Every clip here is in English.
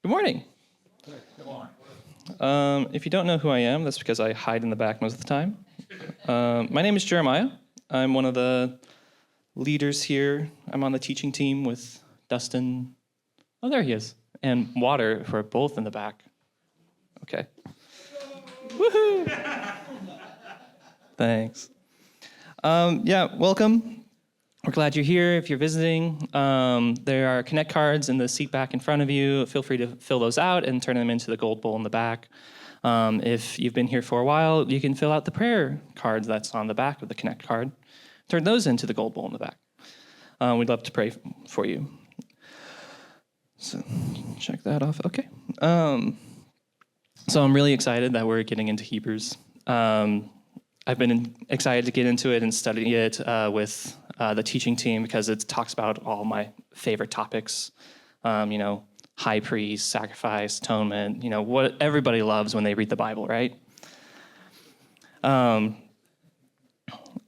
Good morning. If you don't know who I am, that's because I hide in the back most of the time. My name is Jeremiah. I'm one of the leaders here. I'm on the teaching team with Dustin. Oh, there he is. And Water, who are both in the back. Okay. Woohoo! Thanks. Welcome. We're glad you're here. If you're visiting, there are Connect cards in the seat back in front of you. Feel free to fill those out and turn them into the gold bowl in the back. If you've been here for a while, you can fill out the prayer cards that's on the back of the Connect card. Turn those into the gold bowl in the back. We'd love to pray for you. So check that off. Okay. So I'm really excited that we're getting into Hebrews. I've been excited to get into it and study it with the teaching team because it talks about all my favorite topics. High priest, sacrifice, atonement, what everybody loves when they read the Bible, right? But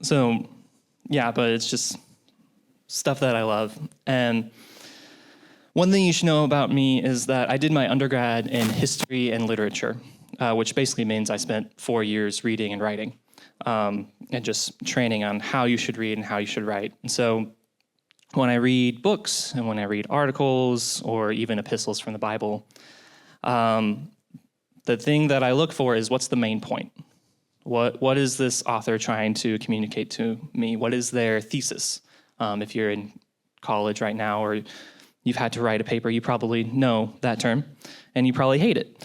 it's just stuff that I love. And one thing you should know about me is that I did my undergrad in history and literature, which basically means I spent 4 years reading and writing. And just training on how you should read and how you should write. And so when I read books and when I read articles or even epistles from the Bible, the thing that I look for is what's the main point? What is this author trying to communicate to me? What is their thesis? If you're in college right now or you've had to write a paper, you probably know that term and you probably hate it.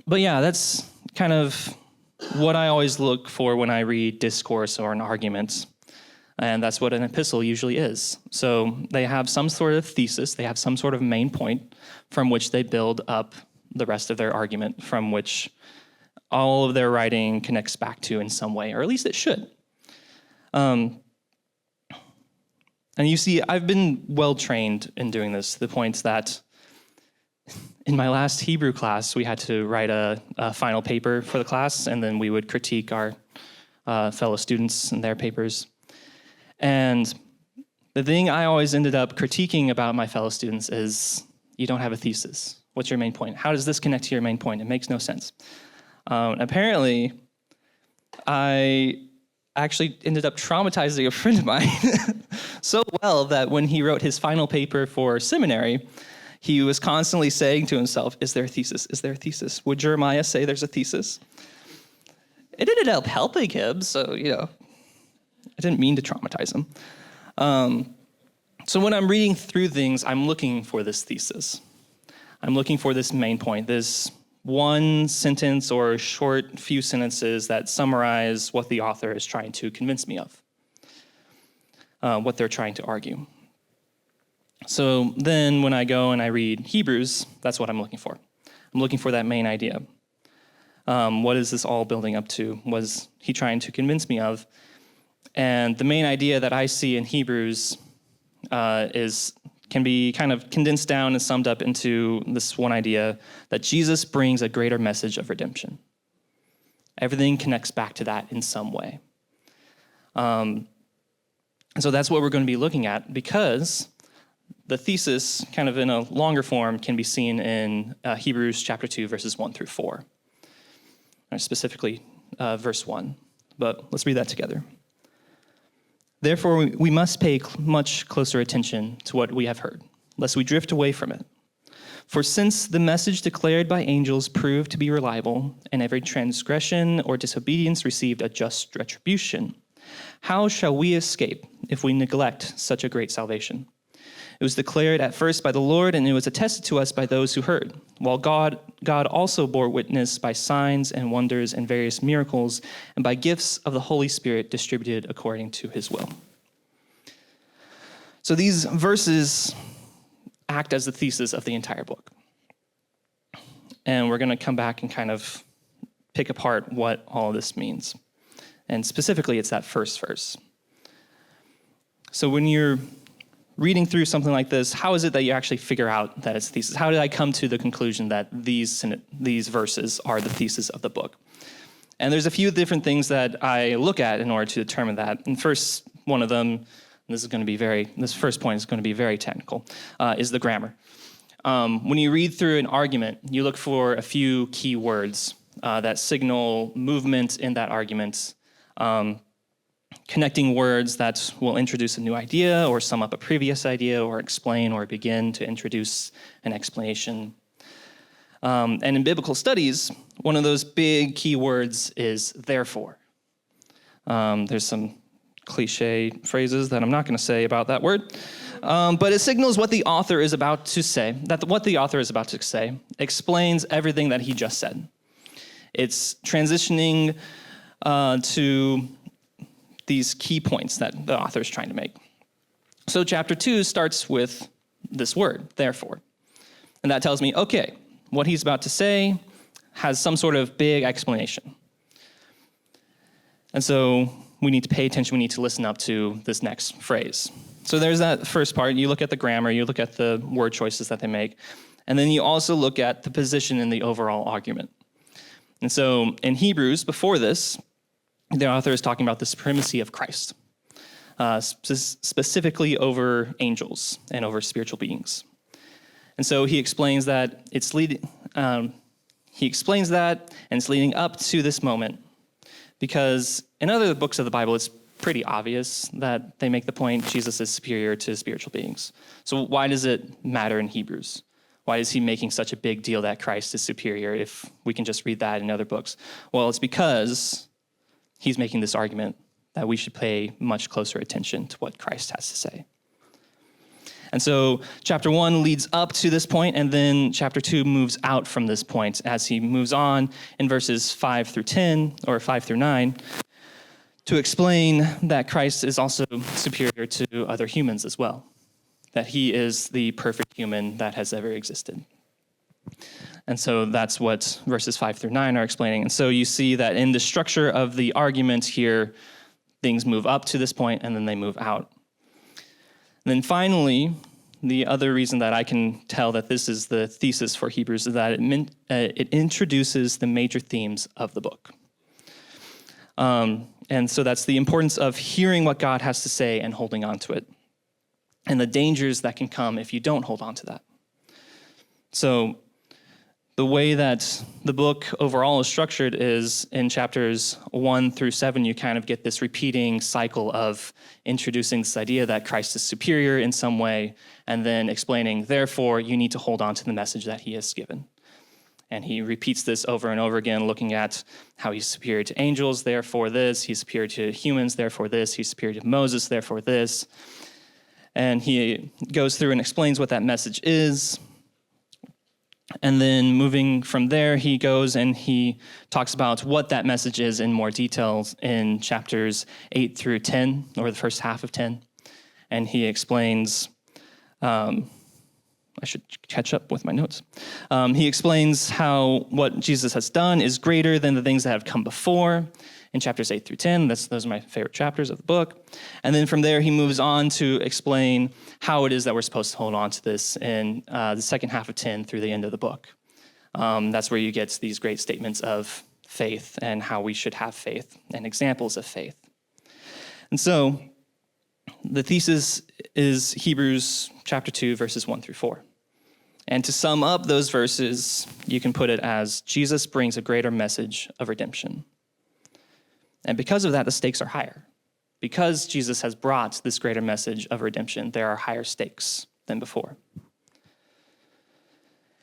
That's kind of what I always look for when I read discourse or an argument, and that's what an epistle usually is. So they have some sort of thesis, they have some sort of main point from which they build up the rest of their argument, from which all of their writing connects back to in some way, or at least it should. And you see, I've been well trained in doing this to the point that in my last Hebrew class, we had to write a final paper for the class, and then we would critique our fellow students and their papers. And the thing I always ended up critiquing about my fellow students is, you don't have a thesis. What's your main point? How does this connect to your main point? It makes no sense. Apparently, I actually ended up traumatizing a friend of mine so well that when he wrote his final paper for seminary, he was constantly saying to himself, is there a thesis? Is there a thesis? Would Jeremiah say there's a thesis? It ended up helping him, so, I didn't mean to traumatize him. So when I'm reading through things, I'm looking for this thesis. I'm looking for this main point, this one sentence or short few sentences that summarize what the author is trying to convince me of, what they're trying to argue. So then when I go and I read Hebrews, that's what I'm looking for. I'm looking for that main idea. What is this all building up to? Was he trying to convince me of? And the main idea that I see in Hebrews can be kind of condensed down and summed up into this one idea that Jesus brings a greater message of redemption. Everything connects back to that in some way. And so that's what we're going to be looking at, because the thesis, kind of in a longer form, can be seen in Hebrews chapter 2, verses 1 through 4, or specifically verse 1. But let's read that together. Therefore, we must pay much closer attention to what we have heard, lest we drift away from it. For since the message declared by angels proved to be reliable, and every transgression or disobedience received a just retribution, how shall we escape if we neglect such a great salvation? It was declared at first by the Lord, and it was attested to us by those who heard, while God also bore witness by signs and wonders and various miracles, and by gifts of the Holy Spirit distributed according to his will. So these verses act as the thesis of the entire book. And we're going to come back and kind of pick apart what all of this means. And specifically, it's that first verse. So when you're reading through something like this, how is it that you actually figure out that it's a thesis? How did I come to the conclusion that these verses are the thesis of the book? And there's a few different things that I look at in order to determine that. And first one of them, this first point is going to be very technical, is the grammar. When you read through an argument, you look for a few key words that signal movement in that argument, connecting words that will introduce a new idea or sum up a previous idea or explain or begin to introduce an explanation. And in biblical studies, one of those big key words is therefore. There's some cliche phrases that I'm not going to say about that word, but it signals what the author is about to say, what the author is about to say explains everything that he just said. It's transitioning to these key points that the author is trying to make. So chapter 2 starts with this word, therefore. And that tells me, okay, what he's about to say has some sort of big explanation. And so we need to pay attention, we need to listen up to this next phrase. So there's that first part. You look at the grammar, you look at the word choices that they make, and then you also look at the position in the overall argument. And so in Hebrews, before this, the author is talking about the supremacy of Christ, specifically over angels and over spiritual beings. And so he explains that it's leading up to this moment, because in other books of the Bible, it's pretty obvious that they make the point Jesus is superior to spiritual beings. So why does it matter in Hebrews? Why is he making such a big deal that Christ is superior if we can just read that in other books? Well, it's because he's making this argument that we should pay much closer attention to what Christ has to say. And so chapter 1 leads up to this point, and then chapter 2 moves out from this point as he moves on in verses 5 through 10, or 5 through 9, to explain that Christ is also superior to other humans as well, that he is the perfect human that has ever existed. And so that's what verses 5 through 9 are explaining. And so you see that in the structure of the argument here, things move up to this point and then they move out. And then finally, the other reason that I can tell that this is the thesis for Hebrews is that it introduces the major themes of the book. And so that's the importance of hearing what God has to say and holding on to it, and the dangers that can come if you don't hold on to that. So the way that the book overall is structured is in chapters 1 through 7, you kind of get this repeating cycle of introducing this idea that Christ is superior in some way, and then explaining, therefore, you need to hold on to the message that he has given. And he repeats this over and over again, looking at how he's superior to angels, therefore this, he's superior to humans, therefore this, he's superior to Moses, therefore this. And he goes through and explains what that message is. And then moving from there, he goes and he talks about what that message is in more details in chapters 8 through 10, or the first half of 10. And he explains, I should catch up with my notes. He explains how what Jesus has done is greater than the things that have come before in chapters 8 through 10. Those are my favorite chapters of the book. And then from there, he moves on to explain how it is that we're supposed to hold on to this in the second half of 10 through the end of the book. That's where you get these great statements of faith and how we should have faith and examples of faith. And so the thesis is Hebrews chapter 2, verses 1 through 4. And to sum up those verses, you can put it as Jesus brings a greater message of redemption. And because of that, the stakes are higher. Because Jesus has brought this greater message of redemption, there are higher stakes than before.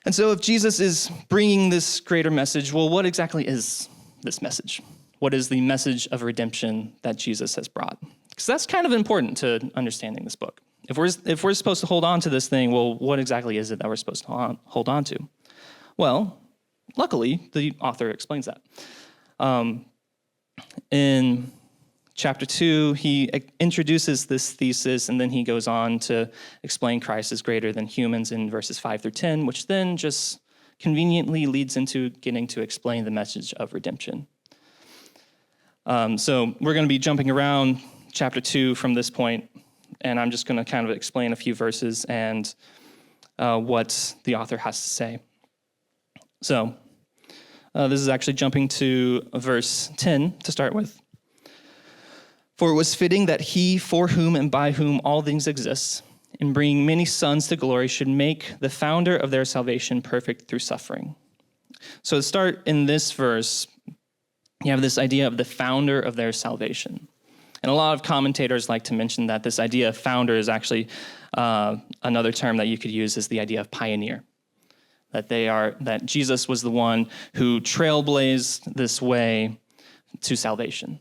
And so if Jesus is bringing this greater message, well, what exactly is this message? What is the message of redemption that Jesus has brought? Because that's kind of important to understanding this book. If we're supposed to hold on to this thing, well, what exactly is it that we're supposed to hold on to? Well, luckily, the author explains that. In chapter 2, he introduces this thesis, and then he goes on to explain Christ is greater than humans in verses 5 through 10, which then just conveniently leads into getting to explain the message of redemption. So we're going to be jumping around chapter 2 from this point, and I'm just going to kind of explain a few verses and what the author has to say. So this is actually jumping to verse 10 to start with. For it was fitting that he, for whom and by whom all things exist, in bringing many sons to glory, should make the founder of their salvation perfect through suffering. So to start in this verse, you have this idea of the founder of their salvation. And a lot of commentators like to mention that this idea of founder is actually another term that you could use is the idea of pioneer. That Jesus was the one who trailblazed this way to salvation.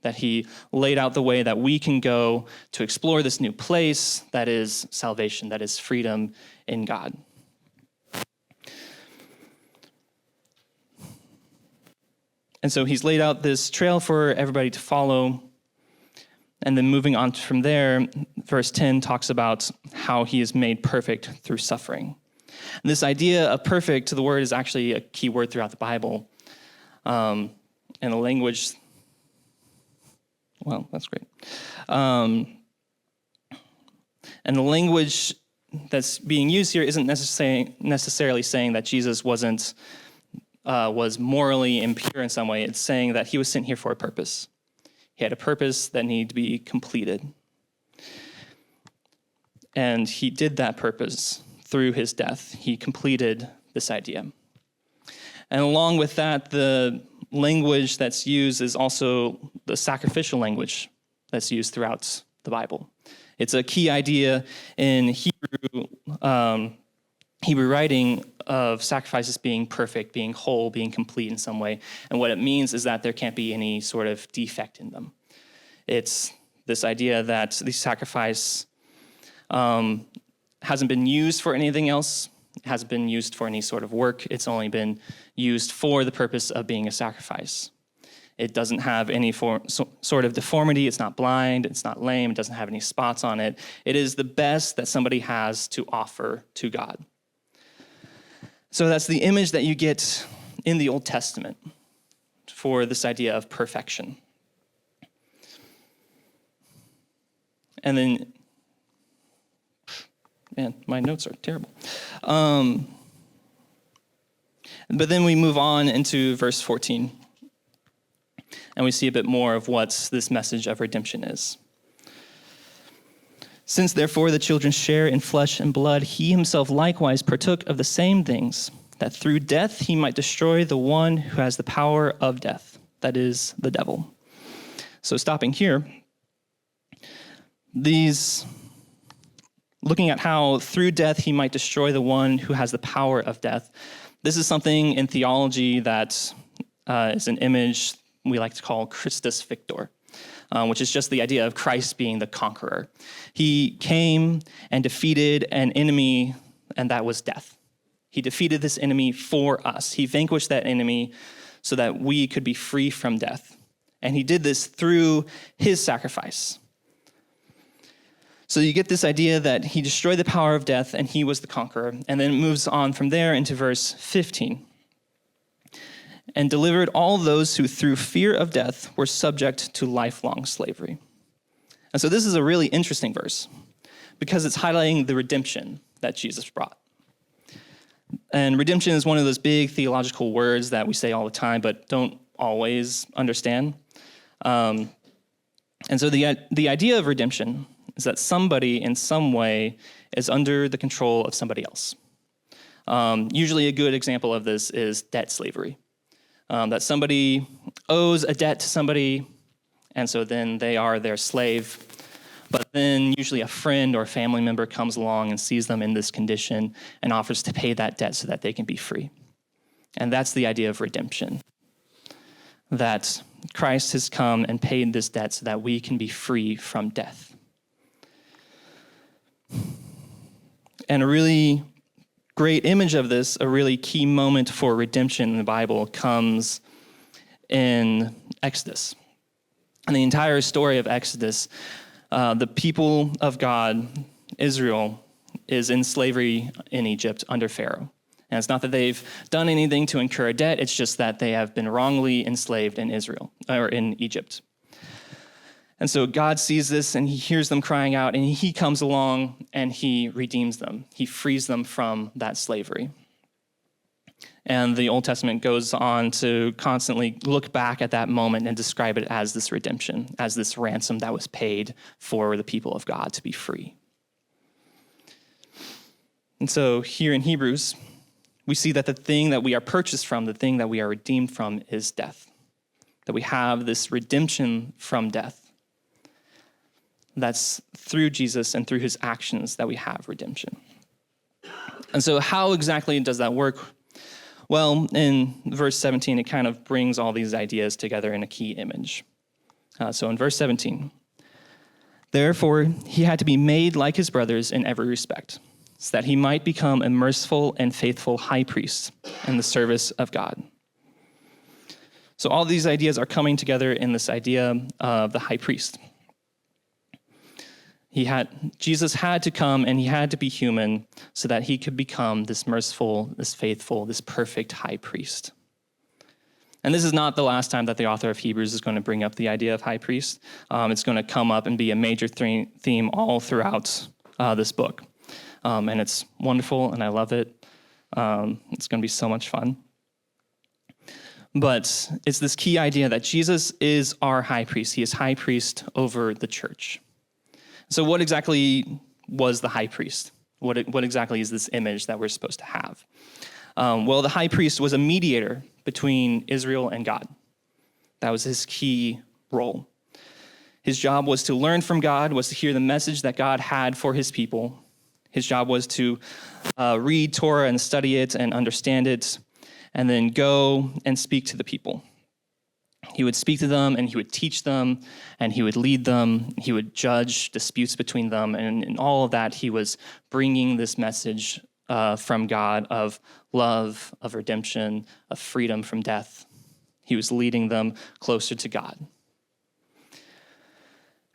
That he laid out the way that we can go to explore this new place that is salvation, that is freedom in God. And so he's laid out this trail for everybody to follow. And then moving on from there, verse 10 talks about how he is made perfect through suffering. And this idea of perfect, the word is actually a key word throughout the Bible. And the language, well, that's great. And the language that's being used here isn't necessarily saying that Jesus was morally impure in some way. It's saying that he was sent here for a purpose. He had a purpose that needed to be completed. And he did that purpose through his death. He completed this idea. And along with that, the language that's used is also the sacrificial language that's used throughout the Bible. It's a key idea in Hebrew writing of sacrifices being perfect, being whole, being complete in some way. And what it means is that there can't be any sort of defect in them. It's this idea that the sacrifice hasn't been used for anything else, it hasn't been used for any sort of work. It's only been used for the purpose of being a sacrifice. It doesn't have any sort of deformity. It's not blind. It's not lame. It doesn't have any spots on it. It is the best that somebody has to offer to God. So that's the image that you get in the Old Testament for this idea of perfection. And then, man, my notes are terrible. But then we move on into verse 14, and we see a bit more of what this message of redemption is. Since therefore the children share in flesh and blood, he himself likewise partook of the same things, that through death he might destroy the one who has the power of death, that is, the devil. So stopping here, looking at how through death he might destroy the one who has the power of death, this is something in theology that is an image we like to call Christus Victor. Which is just the idea of Christ being the conqueror. He came and defeated an enemy, and that was death. He defeated this enemy for us. He vanquished that enemy so that we could be free from death. And he did this through his sacrifice. So you get this idea that he destroyed the power of death, and he was the conqueror. And then it moves on from there into verse 15. And delivered all those who through fear of death were subject to lifelong slavery. And so this is a really interesting verse because it's highlighting the redemption that Jesus brought. And redemption is one of those big theological words that we say all the time but don't always understand. And so the idea of redemption is that somebody in some way is under the control of somebody else. Usually a good example of this is debt slavery. That somebody owes a debt to somebody, and so then they are their slave. But then usually a friend or a family member comes along and sees them in this condition and offers to pay that debt so that they can be free. And that's the idea of redemption. That Christ has come and paid this debt so that we can be free from death. And a really great image of this, a really key moment for redemption in the Bible, comes in Exodus. And the entire story of Exodus, the people of God, Israel, is in slavery in Egypt under Pharaoh. And it's not that they've done anything to incur a debt, it's just that they have been wrongly enslaved in Israel, or in Egypt. And so God sees this and he hears them crying out and he comes along and he redeems them. He frees them from that slavery. And the Old Testament goes on to constantly look back at that moment and describe it as this redemption, as this ransom that was paid for the people of God to be free. And so here in Hebrews, we see that the thing that we are purchased from, the thing that we are redeemed from, is death. That we have this redemption from death. That's through Jesus and through his actions that we have redemption. And so how exactly does that work? Well, in verse 17, it kind of brings all these ideas together in a key image. So in verse 17, therefore he had to be made like his brothers in every respect, so that he might become a merciful and faithful high priest in the service of God. So all these ideas are coming together in this idea of the high priest. Jesus had to come and he had to be human so that he could become this merciful, this faithful, this perfect high priest. And this is not the last time that the author of Hebrews is going to bring up the idea of high priest. It's going to come up and be a major theme all throughout this book. And it's wonderful, and I love it. It's going to be so much fun. But it's this key idea that Jesus is our high priest. He is high priest over the church. So what exactly was the high priest? What exactly is this image that we're supposed to have? Well, the high priest was a mediator between Israel and God. That was his key role. His job was to learn from God, was to hear the message that God had for his people. His job was to read Torah and study it and understand it, and then go and speak to the people. He would speak to them, and he would teach them, and he would lead them. He would judge disputes between them, and in all of that, he was bringing this message from God of love, of redemption, of freedom from death. He was leading them closer to God.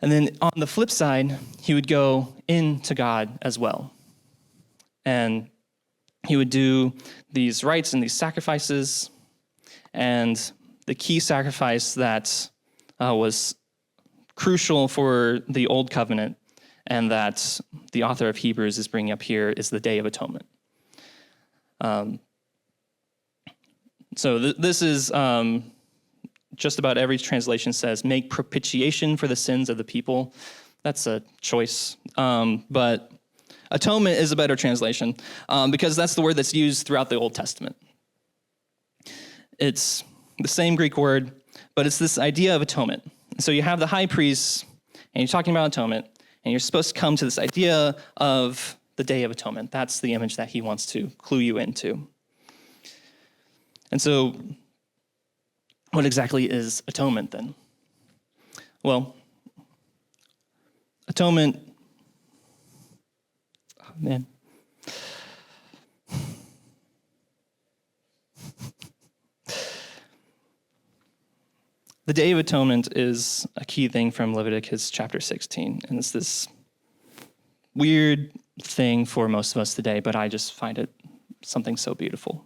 And then on the flip side, he would go into God as well. And he would do these rites and these sacrifices. And the key sacrifice that was crucial for the Old Covenant and that the author of Hebrews is bringing up here is the Day of Atonement. This is just about every translation says, make propitiation for the sins of the people. That's a choice. But atonement is a better translation because that's the word that's used throughout the Old Testament. It's the same Greek word, but it's this idea of atonement. So you have the high priest, and you're talking about atonement, and you're supposed to come to this idea of the Day of Atonement. That's the image that he wants to clue you into. And so what exactly is atonement then? Well, atonement, oh man. The Day of Atonement is a key thing from Leviticus chapter 16, and it's this weird thing for most of us today, but I just find it something so beautiful.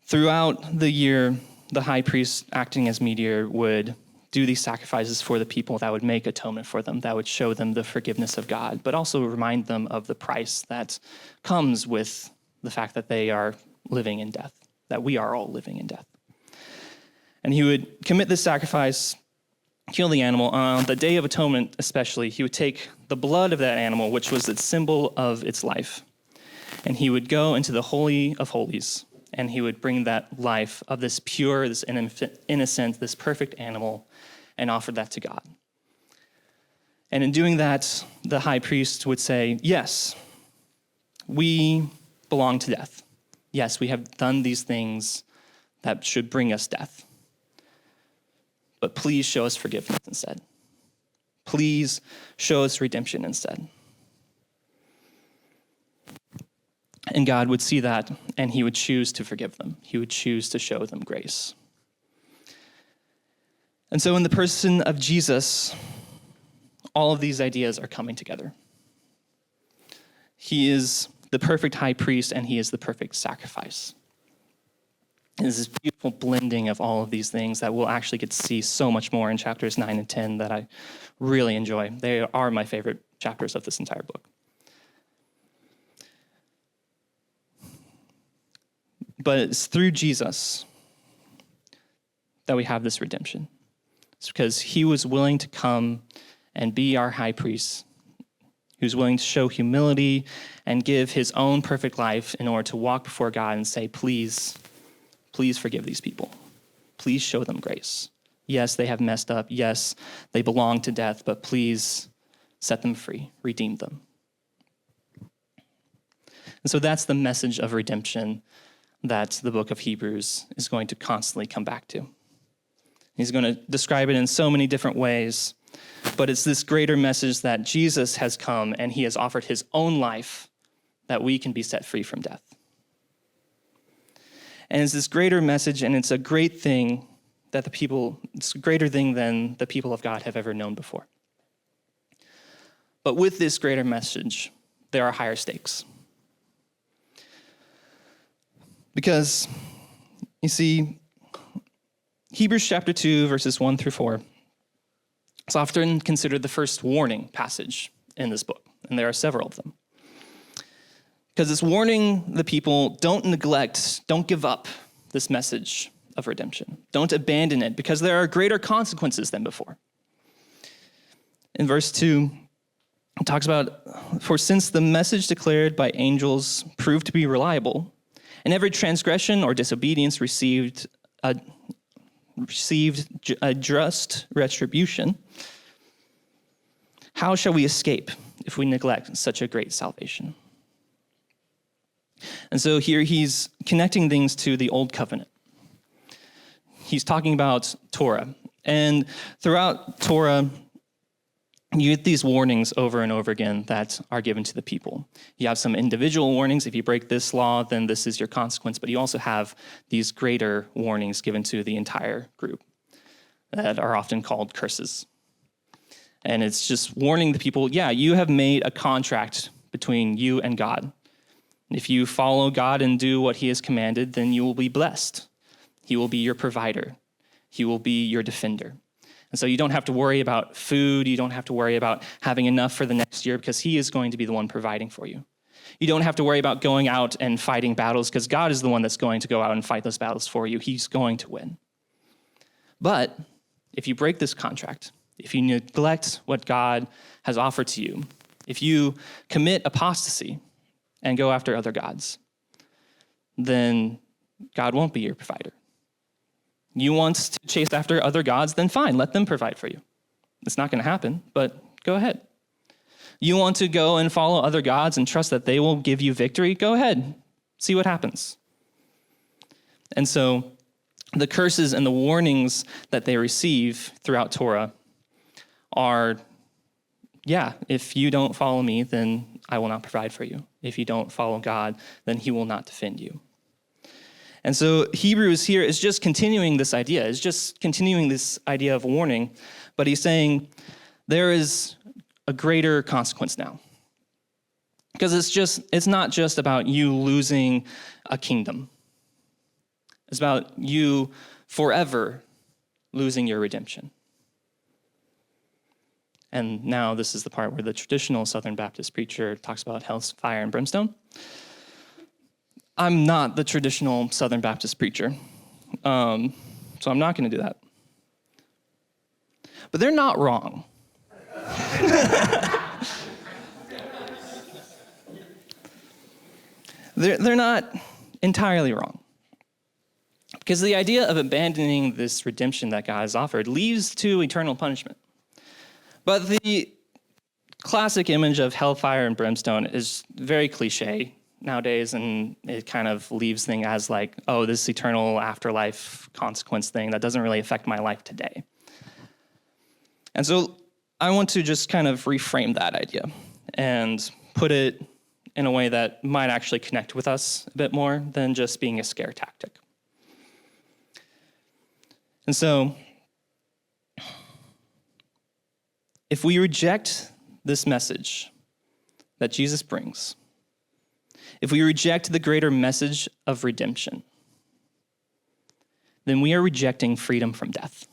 Throughout the year, the high priest, acting as mediator, would do these sacrifices for the people that would make atonement for them, that would show them the forgiveness of God, but also remind them of the price that comes with the fact that they are living in death, that we are all living in death. And he would commit this sacrifice, kill the animal. On the Day of Atonement especially, he would take the blood of that animal, which was its symbol of its life, and he would go into the Holy of Holies, and he would bring that life of this pure, this innocent, this perfect animal, and offer that to God. And in doing that, the high priest would say, yes, we belong to death. Yes, we have done these things that should bring us death. But please show us forgiveness instead. Please show us redemption instead. And God would see that, and he would choose to forgive them. He would choose to show them grace. And so in the person of Jesus, all of these ideas are coming together. He is the perfect high priest, and he is the perfect sacrifice. There's this beautiful blending of all of these things that we'll actually get to see so much more in chapters 9 and 10 that I really enjoy. They are my favorite chapters of this entire book. But it's through Jesus that we have this redemption. It's because he was willing to come and be our high priest, He was willing to show humility and give his own perfect life in order to walk before God and say, please, please forgive these people. Please show them grace. Yes, they have messed up. Yes, they belong to death, but please set them free, redeem them. And so that's the message of redemption that the book of Hebrews is going to constantly come back to. He's going to describe it in so many different ways, but it's this greater message that Jesus has come and he has offered his own life that we can be set free from death. And it's this greater message, and it's a great thing that it's a greater thing than the people of God have ever known before. But with this greater message, there are higher stakes. Because, you see, Hebrews chapter 2, verses 1 through 4, is often considered the first warning passage in this book, and there are several of them. Because it's warning the people, don't give up this message of redemption. Don't abandon it, because there are greater consequences than before. In verse 2, it talks about, for since the message declared by angels proved to be reliable, and every transgression or disobedience received a just retribution, how shall we escape if we neglect such a great salvation? And so here he's connecting things to the Old Covenant. He's talking about Torah. And throughout Torah, you get these warnings over and over again that are given to the people. You have some individual warnings. If you break this law, then this is your consequence. But you also have these greater warnings given to the entire group that are often called curses. And it's just warning the people, yeah, you have made a contract between you and God. If you follow God and do what he has commanded, then you will be blessed. He will be your provider. He will be your defender. And so you don't have to worry about food. You don't have to worry about having enough for the next year because he is going to be the one providing for you. You don't have to worry about going out and fighting battles because God is the one that's going to go out and fight those battles for you. He's going to win. But if you break this contract, if you neglect what God has offered to you, if you commit apostasy and go after other gods, then God won't be your provider. You want to chase after other gods, then fine, let them provide for you. It's not going to happen, but go ahead. You want to go and follow other gods and trust that they will give you victory? Go ahead, see what happens. And so the curses and the warnings that they receive throughout Torah are, yeah, if you don't follow me, then I will not provide for you. If you don't follow God, then he will not defend you. And so Hebrews here is just continuing this idea, of warning, but he's saying there is a greater consequence now. Because it's not just about you losing a kingdom. It's about you forever losing your redemption. And now this is the part where the traditional Southern Baptist preacher talks about hell's fire and brimstone. I'm not the traditional Southern Baptist preacher, so I'm not going to do that. But they're not wrong. They're not entirely wrong. Because the idea of abandoning this redemption that God has offered leads to eternal punishment. But the classic image of hellfire and brimstone is very cliche nowadays, and it kind of leaves things as like, oh, this eternal afterlife consequence thing that doesn't really affect my life today. And so I want to just kind of reframe that idea and put it in a way that might actually connect with us a bit more than just being a scare tactic. And so if we reject this message that Jesus brings, if we reject the greater message of redemption, then we are rejecting freedom from death.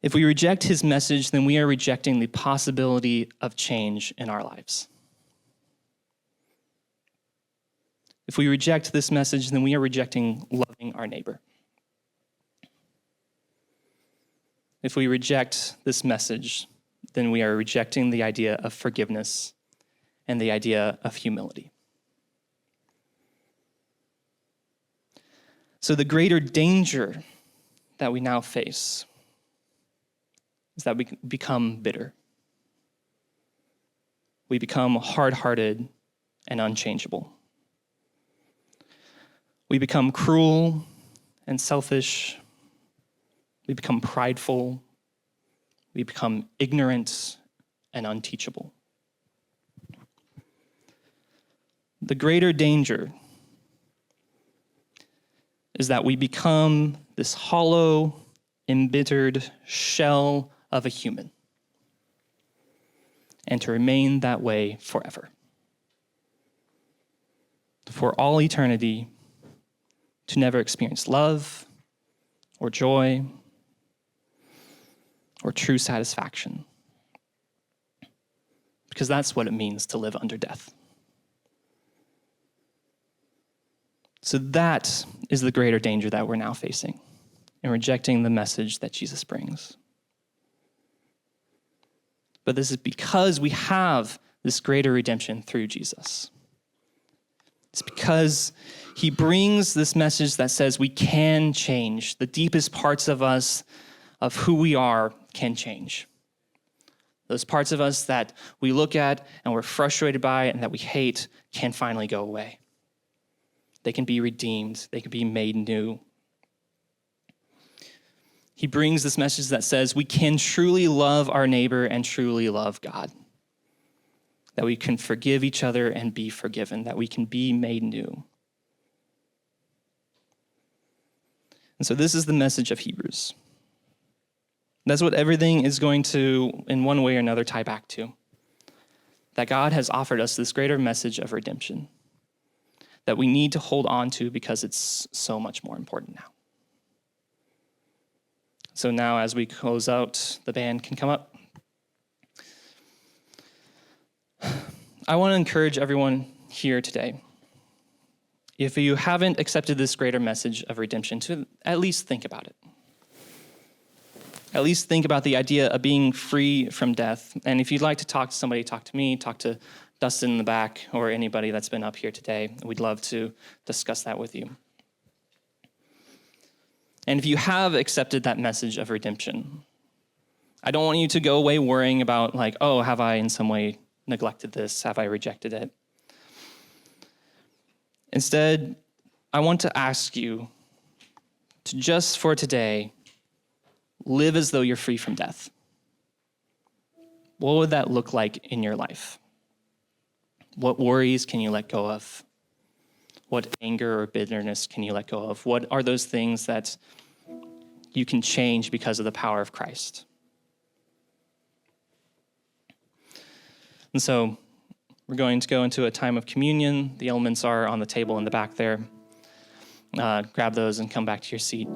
If we reject his message, then we are rejecting the possibility of change in our lives. If we reject this message, then we are rejecting loving our neighbor. If we reject this message, then we are rejecting the idea of forgiveness and the idea of humility. So the greater danger that we now face is that we become bitter. We become hard-hearted and unchangeable. We become cruel and selfish. We become prideful. We become ignorant and unteachable. The greater danger is that we become this hollow, embittered shell of a human, and to remain that way forever. For all eternity, to never experience love or joy or true satisfaction. Because that's what it means to live under death. So that is the greater danger that we're now facing in rejecting the message that Jesus brings. But this is because we have this greater redemption through Jesus. It's because he brings this message that says we can change. The deepest parts of us, of who we are, can change. Those parts of us that we look at and we're frustrated by and that we hate can finally go away. They can be redeemed. They can be made new. He brings this message that says we can truly love our neighbor and truly love God. That we can forgive each other and be forgiven. That we can be made new. And so this is the message of Hebrews. That's what everything is going to, in one way or another, tie back to. That God has offered us this greater message of redemption that we need to hold on to because it's so much more important now. So now as we close out, the band can come up. I want to encourage everyone here today, if you haven't accepted this greater message of redemption, to at least think about it. At least think about the idea of being free from death. And if you'd like to talk to somebody, talk to me, talk to Dustin in the back, or anybody that's been up here today. We'd love to discuss that with you. And if you have accepted that message of redemption, I don't want you to go away worrying about like, oh, have I in some way neglected this? Have I rejected it? Instead, I want to ask you to just for today, live as though you're free from death. What would that look like in your life? What worries can you let go of? What anger or bitterness can you let go of? What are those things that you can change because of the power of Christ? And so we're going to go into a time of communion. The elements are on the table in the back there. Grab those and come back to your seat.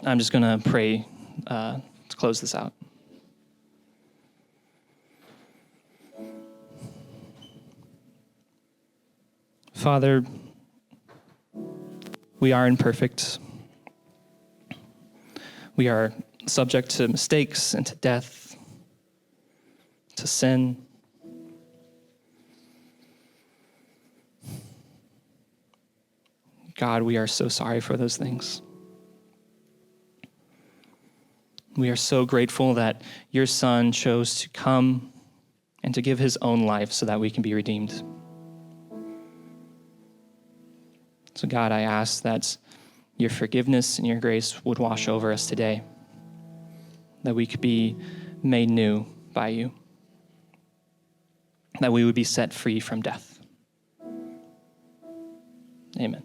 I'm just going to pray to close this out. Father, we are imperfect. We are subject to mistakes and to death, to sin. God, we are so sorry for those things. We are so grateful that your Son chose to come and to give his own life so that we can be redeemed. So God, I ask that your forgiveness and your grace would wash over us today, that we could be made new by you, that we would be set free from death. Amen.